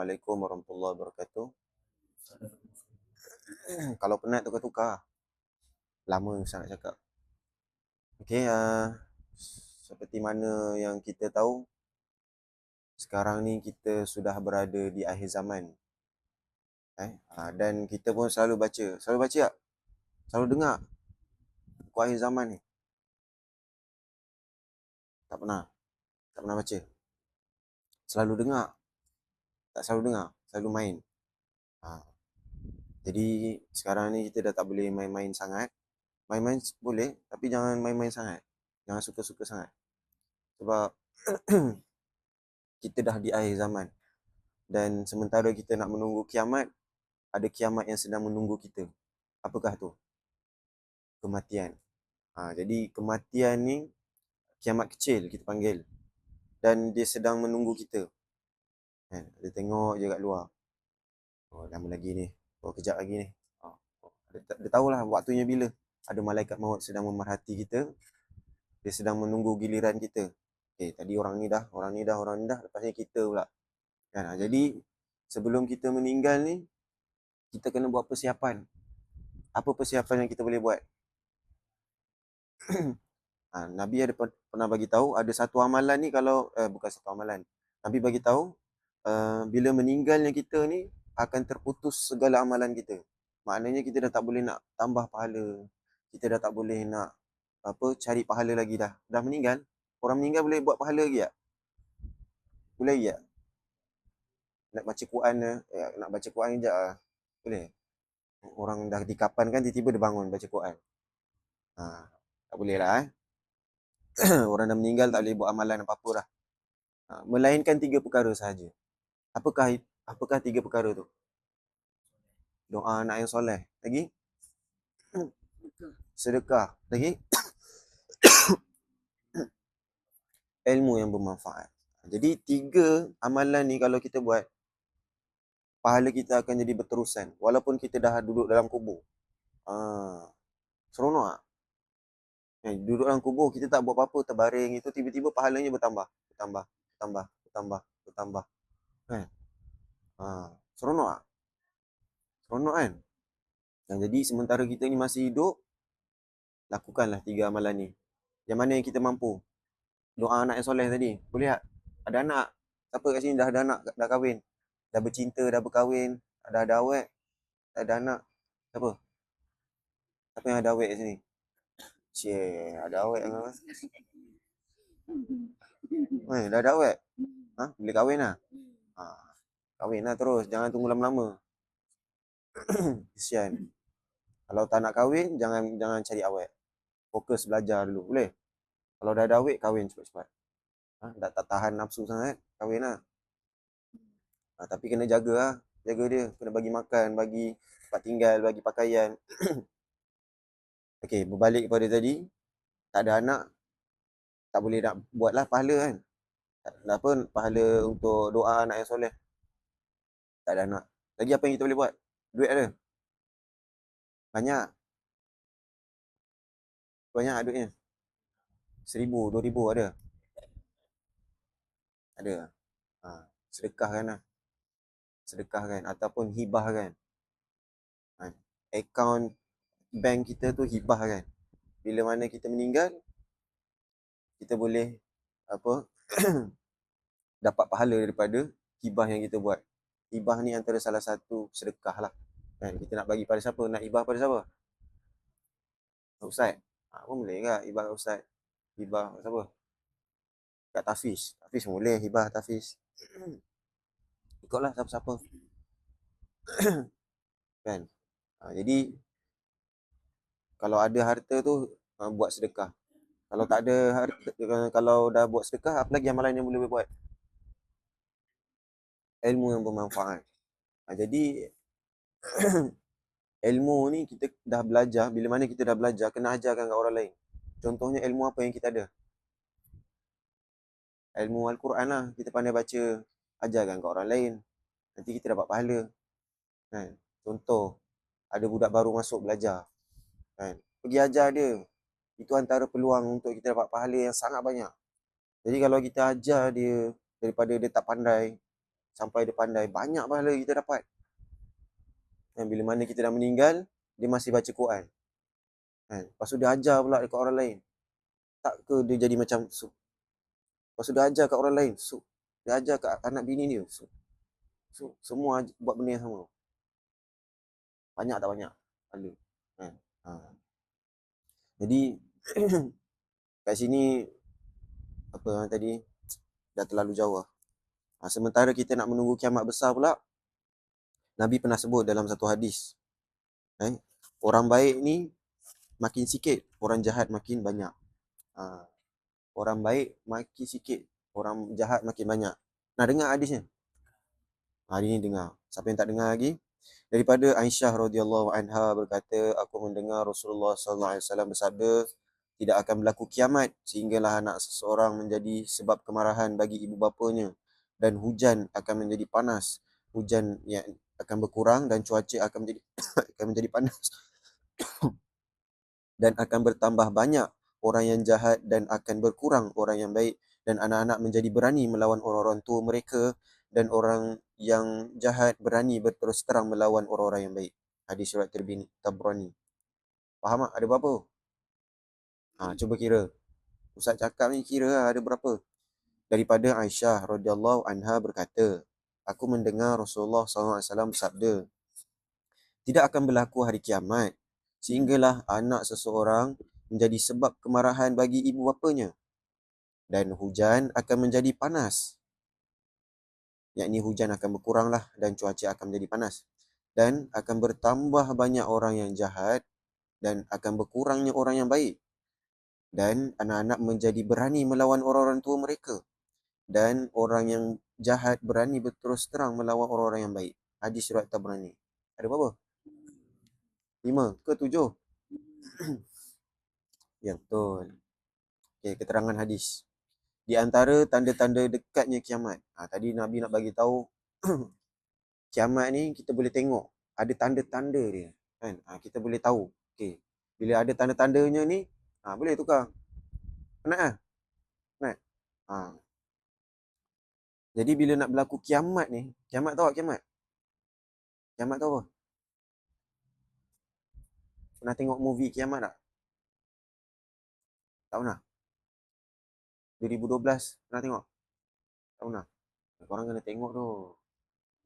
Assalamualaikum warahmatullahi wabarakatuh. Kalau penat tukar-tukar. Lama sangat cakap. Okey, seperti mana yang kita tahu, sekarang ni kita sudah berada di akhir zaman. Dan kita pun selalu baca. Selalu baca tak? Selalu dengar buku akhir zaman ni? Tak pernah. Tak pernah baca. Selalu dengar. Tak selalu dengar. Selalu main. Jadi sekarang ni kita dah tak boleh main-main sangat. Main-main boleh, tapi jangan main-main sangat. Jangan suka-suka sangat. Sebab kita dah di akhir zaman. Dan sementara kita nak menunggu kiamat, ada kiamat yang sedang menunggu kita. Apakah tu? Kematian. Jadi kematian ni kiamat kecil kita panggil. Dan dia sedang menunggu kita. Dia tengok je kat luar. Oh, lama lagi ni. Oh, kejap lagi ni. Dia tahulah waktunya bila. Ada malaikat maut sedang memerhati kita. Dia sedang menunggu giliran kita. Okay, tadi orang ni dah. Lepasnya kita pula. Jadi sebelum kita meninggal ni, kita kena buat persiapan. Apa persiapan yang kita boleh buat? Nabi ada pernah bagi tahu ada satu amalan ni kalau bukan satu amalan. Nabi bagi tahu bila meninggalnya kita ni akan terputus segala amalan kita. Maknanya kita dah tak boleh nak tambah pahala. Kita dah tak boleh nak cari pahala lagi dah. Dah meninggal. Orang meninggal boleh buat pahala lagi tak? Boleh lagi tak? Nak baca Quran nak baca Quran kejap lah. Boleh? Orang dah dikapan kan tiba-tiba dia bangun baca Quran. Tak boleh lah orang dah meninggal tak boleh buat amalan apa-apa dah. Melainkan 3 perkara sahaja. Apakah 3 perkara tu? Doa anak yang soleh. Lagi? Sedekah. Lagi? Ilmu yang bermanfaat. Jadi 3 amalan ni kalau kita buat, pahala kita akan jadi berterusan. Walaupun kita dah duduk dalam kubur. Seronok tak? Duduk dalam kubur, kita tak buat apa-apa, terbaring itu, tiba-tiba pahalanya bertambah. Seronok tak? Seronok kan? Jadi sementara kita ni masih hidup, lakukanlah 3 amalan ni. Yang mana yang kita mampu? Doa anak yang soleh tadi. Boleh tak? Ada anak. Siapa kat sini dah ada anak, dah kahwin? Dah bercinta, dah berkahwin? Dah ada awet? Dah ada anak? Siapa? Siapa yang ada awet kat sini? Ada awet kan? Dah ada awet? Boleh kahwin lah? Kahwin lah terus. Jangan tunggu lama-lama. Kesian. Kalau tak nak kahwin, jangan cari awet. Fokus belajar dulu. Boleh? Kalau dah ada awet, kahwin cepat-cepat. Dah tak tahan nafsu sangat, kahwin lah. Tapi kena jaga lah. Jaga dia. Kena bagi makan, bagi tempat tinggal, bagi pakaian. Okey, berbalik kepada tadi. Tak ada anak, tak boleh nak buatlah pahala kan. Pahala untuk doa anak yang soleh. Tak ada anak. Lagi apa yang kita boleh buat? Duit ada? Banyak? Banyak duitnya? 1,000, 2,000 ada? Ada. Sedekahkan lah. Sedekahkan ataupun hibahkan. Akaun bank kita tu hibahkan. Bila mana kita meninggal, kita boleh dapat pahala daripada hibah yang kita buat. Hibah ni antara salah satu sedekah lah. Kita nak bagi pada siapa? Nak hibah pada siapa? Ustaz? Pun boleh ke hibah kat Ustaz? Hibah kat siapa? Kat Tafiz. Tafiz pun boleh hibah Tafiz. Ikutlah siapa-siapa. Kan? Jadi kalau ada harta tu buat sedekah. Kalau tak ada harta, kalau dah buat sedekah, apa lagi amalan yang boleh buat? Ilmu yang bermanfaat. Jadi ilmu ni kita dah belajar, bila mana kita dah belajar, kena ajarkan kat orang lain. Contohnya ilmu apa yang kita ada? Ilmu Al-Quran lah. Kita pandai baca, ajarkan kat orang lain. Nanti kita dapat pahala. Contoh, ada budak baru masuk belajar. Pergi ajar dia. Itu antara peluang untuk kita dapat pahala yang sangat banyak. Jadi kalau kita ajar dia daripada dia tak pandai, sampai dia pandai, banyak pahala kita dapat. Dan bila mana kita dah meninggal, dia masih baca Quran. Lepas tu dia ajar pula dekat orang lain. Tak ke dia jadi macam lepas tu dia ajar kat orang lain. Dia ajar kat anak bini dia. Semua buat benda yang sama. Banyak tak banyak? Pahala. Kan? Ha. Jadi kat sini apa tadi dah terlalu jauh lah. Sementara kita nak menunggu kiamat besar pula, Nabi pernah sebut dalam satu hadis, orang baik ni makin sikit, orang jahat makin banyak. Orang baik makin sikit, orang jahat makin banyak. Nah, dengar hadisnya? Hari ni dengar. Siapa yang tak dengar lagi? Daripada Aisyah radhiyallahu anha berkata, aku mendengar Rasulullah sallallahu alaihi wasallam bersabda, tidak akan berlaku kiamat sehinggalah anak seseorang menjadi sebab kemarahan bagi ibu bapanya, dan hujan akan menjadi panas, hujan yang akan berkurang dan cuaca akan menjadi panas dan akan bertambah banyak orang yang jahat dan akan berkurang orang yang baik, dan anak-anak menjadi berani melawan orang-orang tua mereka, dan orang yang jahat berani berterus terang melawan orang-orang yang baik. Hadis riwayat Tabrani. Faham tak? Ada berapa? Cuba kira. Ustaz cakap ni kira lah ada berapa. Daripada Aisyah radhiyallahu anha berkata, aku mendengar Rasulullah SAW bersabda, tidak akan berlaku hari kiamat sehinggalah anak seseorang menjadi sebab kemarahan bagi ibu bapanya, dan hujan akan menjadi panas, yakni hujan akan berkuranglah dan cuaca akan menjadi panas, dan akan bertambah banyak orang yang jahat dan akan berkurangnya orang yang baik, dan anak-anak menjadi berani melawan orang-orang tua mereka, dan orang yang jahat berani berterus terang melawan orang-orang yang baik. Hadis riwayat Tabrani. Ada berapa? 5 ke 7? Ya, betul. Okay, keterangan hadis. Di antara tanda-tanda dekatnya kiamat. Tadi Nabi nak bagi tahu kiamat ni kita boleh tengok. Ada tanda-tanda dia. Kan? Kita boleh tahu. Okay. Bila ada tanda-tandanya ni, boleh tukar. Penat lah? Penat? Jadi bila nak berlaku kiamat ni, kiamat tahu tak kiamat? Kiamat tahu apa? Pernah tengok movie kiamat tak? Tak pernah? 2012 pernah tengok? Tak pernah? Korang kena tengok tu.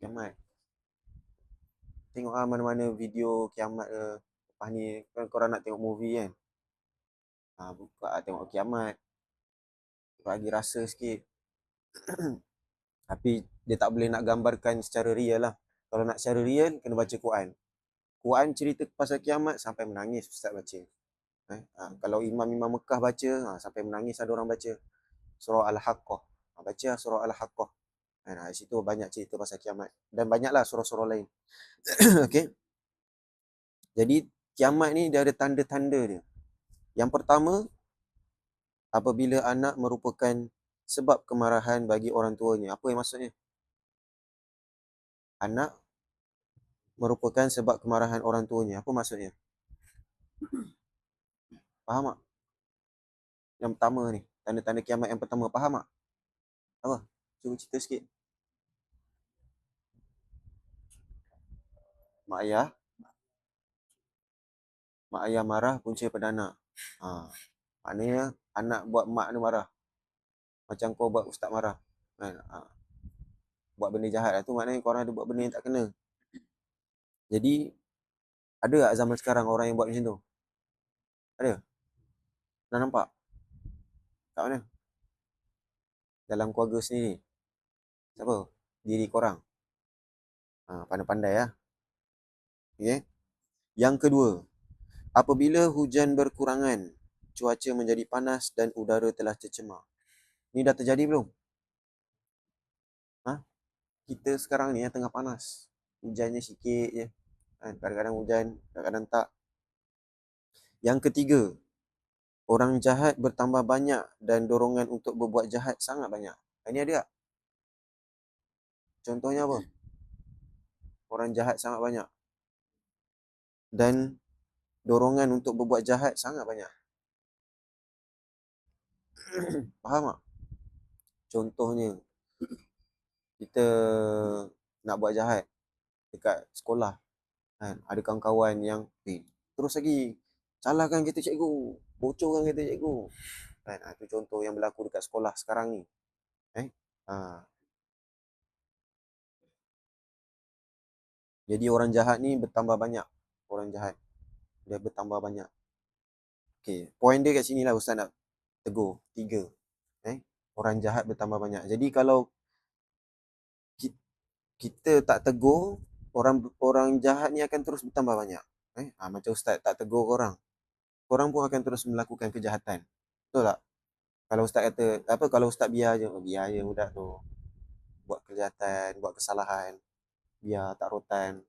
Kiamat. Tengok lah mana-mana video kiamat ke. Lepas ni kan korang nak tengok movie kan. Buka lah tengok kiamat. Bagi rasa sikit. Tapi dia tak boleh nak gambarkan secara real lah. Kalau nak secara real, kena baca Quran. Quran cerita pasal kiamat sampai menangis Ustaz baca. Kalau imam-imam Mekah baca, sampai menangis ada orang baca. Surah Al-Haqqah. Baca surah Al-Haqqah. Di situ banyak cerita pasal kiamat. Dan banyaklah surah-surah lain. Okay. Jadi kiamat ni dia ada tanda-tanda dia. Yang pertama, apabila anak merupakan sebab kemarahan bagi orang tuanya. Apa yang maksudnya? Anak merupakan sebab kemarahan orang tuanya. Apa maksudnya? Faham tak? Yang pertama ni, tanda-tanda kiamat yang pertama. Faham tak? Apa? Cuba cerita sikit. Mak ayah marah punca pada anak. Maknanya anak buat mak ni marah. Macam kau buat ustaz marah. Buat benda jahat lah tu, maknanya korang ada buat benda yang tak kena. Jadi ada tak zaman sekarang orang yang buat macam tu? Ada? Dah nampak? Kat mana? Dalam keluarga sendiri. Siapa? Diri korang. Pandai-pandai lah. Okay. Yang kedua, apabila hujan berkurangan, cuaca menjadi panas dan udara telah tercemar. Ni dah terjadi belum? Kita sekarang ni yang tengah panas. Hujannya sikit je. Kadang-kadang hujan, kadang-kadang tak. Yang ketiga, orang jahat bertambah banyak dan dorongan untuk berbuat jahat sangat banyak. Ini ada tak? Contohnya apa? Orang jahat sangat banyak. Dan dorongan untuk berbuat jahat sangat banyak. Faham tak? Contohnya, kita nak buat jahat dekat sekolah kan, ada kawan-kawan yang terus lagi salahkan kereta cikgu, bocorkan kereta cikgu kan. Itu contoh yang berlaku dekat sekolah sekarang ni. Ha. Jadi orang jahat ni bertambah banyak. Orang jahat dia bertambah banyak. Okey, poin dia kat sini lah Ustaz nak tegur. 3. Orang jahat bertambah banyak. Jadi kalau kita tak tegur, orang orang jahat ni akan terus bertambah banyak. Macam Ustaz tak tegur korang, korang pun akan terus melakukan kejahatan. Betul tak? Kalau Ustaz kata, apa, kalau Ustaz biar je, biar je budak tu buat kejahatan, buat kesalahan, biar tak rotan,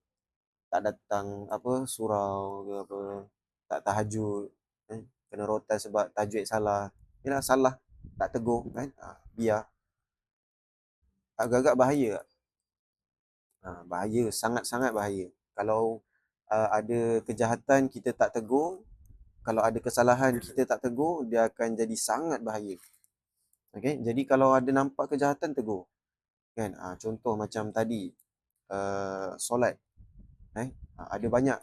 tak datang apa surau ke apa, tak tahajud, kena rotan sebab tajwid salah. Yalah salah, tak tegur kan? Biar. Agak-agak bahaya. Bahaya, sangat-sangat bahaya. Kalau ada kejahatan kita tak tegur, kalau ada kesalahan kita tak tegur, dia akan jadi sangat bahaya. Okay? Jadi kalau ada nampak kejahatan, tegur. Kan? Contoh macam tadi, solat. Ada banyak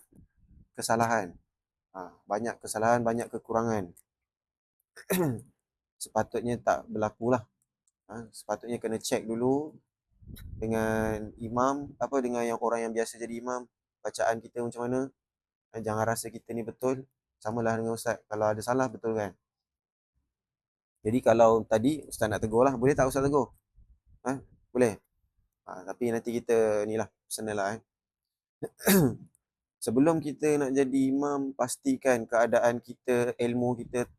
kesalahan. Banyak kesalahan, banyak kekurangan. Sepatutnya tak berlaku lah. Sepatutnya kena check dulu dengan imam, dengan yang orang yang biasa jadi imam, bacaan kita macam mana. Jangan rasa kita ni betul, samalah dengan Ustaz. Kalau ada salah, betul kan? Jadi kalau tadi Ustaz nak tegur lah, boleh tak Ustaz tegur? Boleh? Tapi nanti kita ni lah, personal lah. Sebelum kita nak jadi imam, pastikan keadaan kita, ilmu kita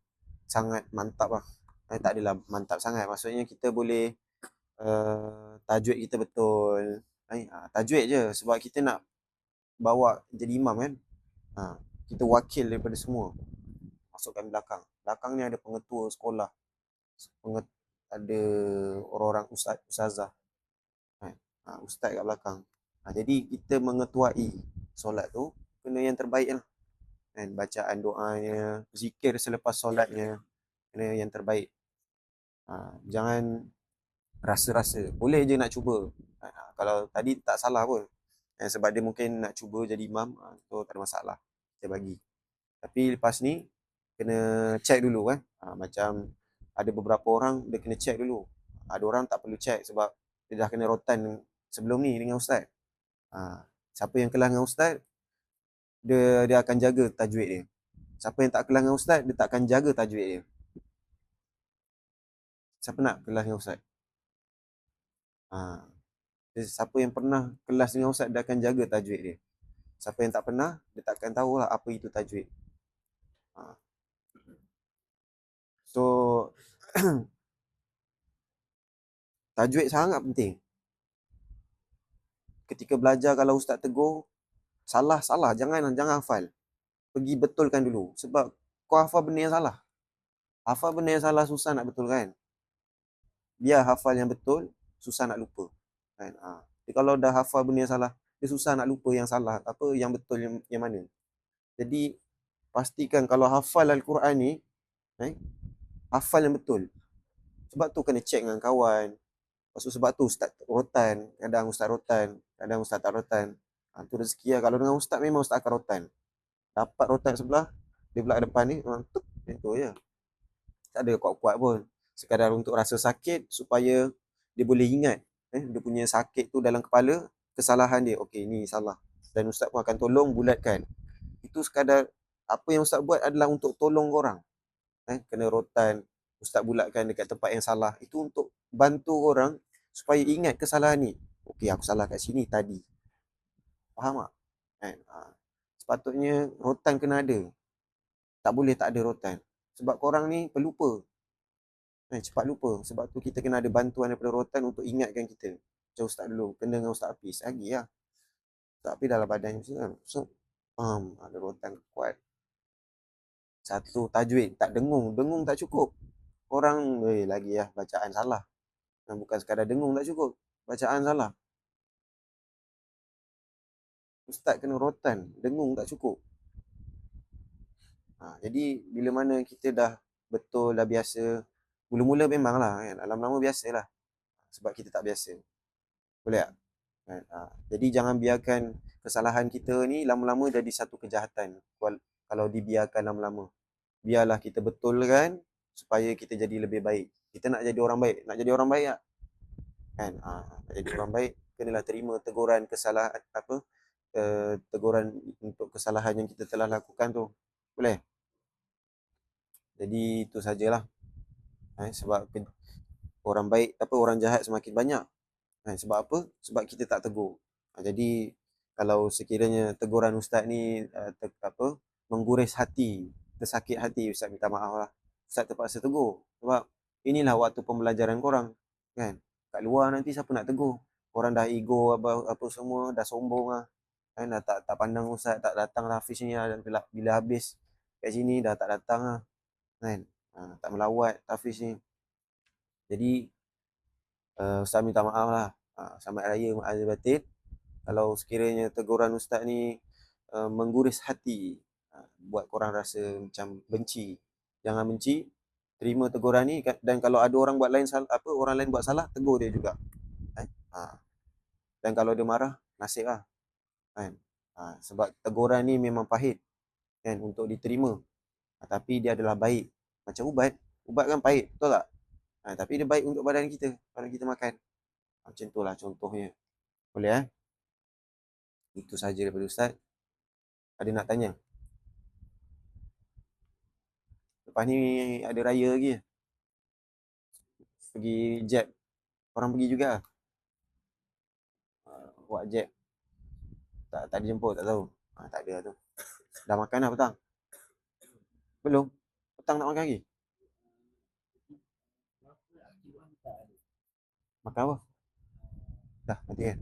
sangat mantap lah. Tak adalah mantap sangat, maksudnya kita boleh tajwid kita betul. Tajwid je, sebab kita nak bawa jadi imam kan. Kita wakil daripada semua. Masukkan belakang. Belakang ni ada pengetua sekolah. Ada orang-orang ustazah. Ustaz kat belakang. Jadi kita mengetuai solat tu, kena yang terbaik lah. Bacaan doanya, zikir selepas solatnya, kena yang terbaik. Jangan rasa-rasa. Boleh je nak cuba. Kalau tadi tak salah pun. Sebab dia mungkin nak cuba jadi imam, tu tak ada masalah. Kita bagi. Tapi lepas ni, kena check dulu kan. Macam ada beberapa orang, dia kena check dulu. Ada orang tak perlu check sebab dia dah kena rotan sebelum ni dengan Ustaz. Siapa yang kelas dengan Ustaz, dia akan jaga tajwid dia. Siapa yang tak kelas dengan Ustaz, dia tak akan jaga tajwid dia. Siapa nak kelas dengan Ustaz? Siapa yang pernah kelas dengan Ustaz, dia akan jaga tajwid dia. Siapa yang tak pernah, dia tak akan tahulah apa itu tajwid. So, tajwid sangat penting. Ketika belajar, kalau Ustaz tegur, salah, jangan hafal. Pergi betulkan dulu. Sebab kau hafal benda yang salah. Hafal benda yang salah susah nak betulkan. Biar hafal yang betul, susah nak lupa. Kan? Jadi kalau dah hafal benda yang salah, dia susah nak lupa yang salah, yang betul yang mana. Jadi pastikan kalau hafal Al-Quran ni, hafal yang betul. Sebab tu kena check dengan kawan. Sebab tu Ustaz rotan, kadang Ustaz rotan, kadang Ustaz tak rotan. Tu rezeki lah. Kalau dengan Ustaz memang Ustaz akan rotan. Dapat rotan sebelah, dia pula depan ni, itu je. Tak ada kuat-kuat pun. Sekadar untuk rasa sakit supaya dia boleh ingat. Dia punya sakit tu dalam kepala, kesalahan dia. Okey, ni salah. Dan Ustaz pun akan tolong bulatkan. Itu sekadar apa yang Ustaz buat adalah untuk tolong korang. Kena rotan, Ustaz bulatkan dekat tempat yang salah. Itu untuk bantu orang supaya ingat kesalahan ni. Okey, aku salah kat sini tadi. Faham tak? Sepatutnya rotan kena ada. Tak boleh tak ada rotan. Sebab korang ni pelupa. Cepat lupa. Sebab tu kita kena ada bantuan daripada rotan untuk ingatkan kita. Macam Ustaz dulu, kena dengan Ustaz Hafiz. Lagi lah. Ustaz Hafiz dalam badan macam kan. So, ada rotan kuat. Satu, tajwid. Tak dengung. Dengung tak cukup. Orang, lagi lah bacaan salah. Bukan sekadar dengung tak cukup. Bacaan salah. Ustaz kena rotan. Dengung tak cukup. Jadi, bila mana kita dah betul, dah biasa. Mula-mula memang lah kan. Lama-lama biasa lah. Sebab kita tak biasa. Boleh tak? Kan? Jadi jangan biarkan kesalahan kita ni lama-lama jadi satu kejahatan. Kalau dibiarkan lama-lama. Biarlah kita betulkan supaya kita jadi lebih baik. Kita nak jadi orang baik. Nak jadi orang baik tak? Kan? Nak jadi orang baik, kenalah terima teguran kesalahan apa? Teguran untuk kesalahan yang kita telah lakukan tu. Boleh? Jadi itu sajalah. Sebab orang baik apa orang jahat semakin banyak. Sebab apa? Sebab kita tak tegur. Jadi kalau sekiranya teguran ustaz ni mengguris hati, tersakit hati, ustaz minta maaf lah. Ustaz terpaksa tegur. Sebab inilah waktu pembelajaran korang. Kan? Kat luar nanti siapa nak tegur? Korang dah ego apa semua, dah sombong lah. Kan? Dah tak pandang ustaz, tak datang lah Hafiz ni lah. Bila habis kat sini dah tak datang lah. Kan? Tak melawat Hafiz ni. Jadi ustaz minta maaf lah. Selamat Raya Aidil Batin. Kalau sekiranya teguran ustaz ni mengguris hati, buat korang rasa macam benci, jangan benci, terima teguran ni. Dan kalau ada orang buat lain orang lain buat salah, tegur dia juga. Dan kalau dia marah, nasib lah. Kan? Sebab teguran ni memang pahit kan untuk diterima, tapi dia adalah baik. Macam ubat kan pahit, betul tak? Tapi dia baik untuk badan kita kalau kita makan. Macam tu lah contohnya. Boleh? Itu saja daripada ustaz. Ada nak tanya? Lepas ni ada raya lagi. Pergi jab. Orang pergi juga. Buat jab. Tak dijemput, tak tahu. Tak ada tu. Dah makan dah petang? Belum? Petang nak makan lagi? Makan apa? Dah, mati kan?